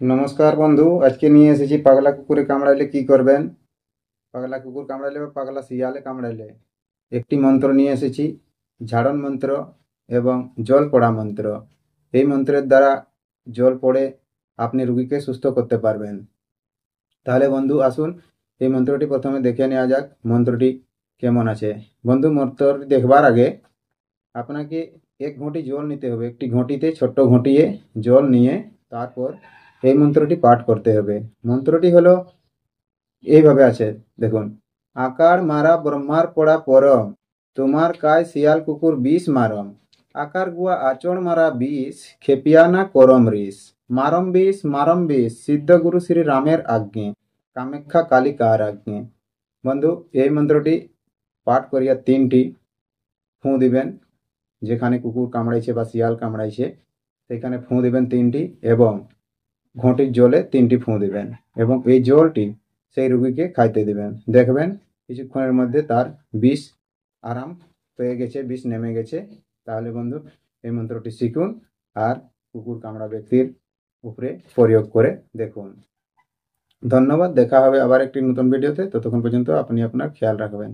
नमस्कार बंधु, आज के নিয়ে এসেছি পাগলা কুকুরে কামড়াইলে কি করবেন। পাগলা কুকুর কামড়াইলে বা পাগলা শিয়ালে কামড়াইলে একটি মন্ত্র নিয়ে এসেছি, ঝাড়ন মন্ত্র এবং জল পড়া মন্ত্র। এই মন্ত্রের দ্বারা জল পড়ে আপনি রোগীকে সুস্থ করতে পারবেন। তাহলে বন্ধু আসুন এই মন্ত্রটি প্রথমে দেখে নেওয়া যাক মন্ত্রটি কেমন আছে। বন্ধু, মন্ত্রটি দেখবার আগে আপনাকে এক ঘটি জল নিতে হবে, একটি ঘটিতে ছোট্ট ঘটিয়ে জল নিয়ে তারপর এই মন্ত্রটি পাঠ করতে হবে। মন্ত্রটি হলো এইভাবে আছে, দেখুন। আকার মারা ব্রহ্মার পড়া পরম, তোমার কায় শিয়াল কুকুর বিষ মারম। আকার গুয়া আচড় মারা বিষ, খেপিয়ানা করম রিস। মারম বিষ সিদ্ধ গুরু শ্রী রামের আজ্ঞে, কামাখ্যা কালী কার আজ্ঞে। বন্ধু, এই মন্ত্রটি পাঠ করিয়া তিনটি ফুঁ দিবেন, যেখানে কুকুর কামড়াইছে বা শিয়াল কামড়াইছে সেখানে ফুঁ দিবেন তিনটি, এবং ঘটির জলে তিনটি ফুঁ দিবেন এবং এই জলটি সেই রুগীকে খাইতে দিবেন। দেখবেন কিছুক্ষণের মধ্যে তার বিষ আরাম পেয়ে গেছে, বিষ নেমে গেছে। তাহলে বন্ধু এই মন্ত্রটি শিখুন আর কুকুর কামড়া ব্যক্তির উপরে প্রয়োগ করে দেখুন। ধন্যবাদ, দেখা হবে আবার একটি নতুন ভিডিওতে। ততক্ষণ পর্যন্ত আপনি আপনার খেয়াল রাখবেন।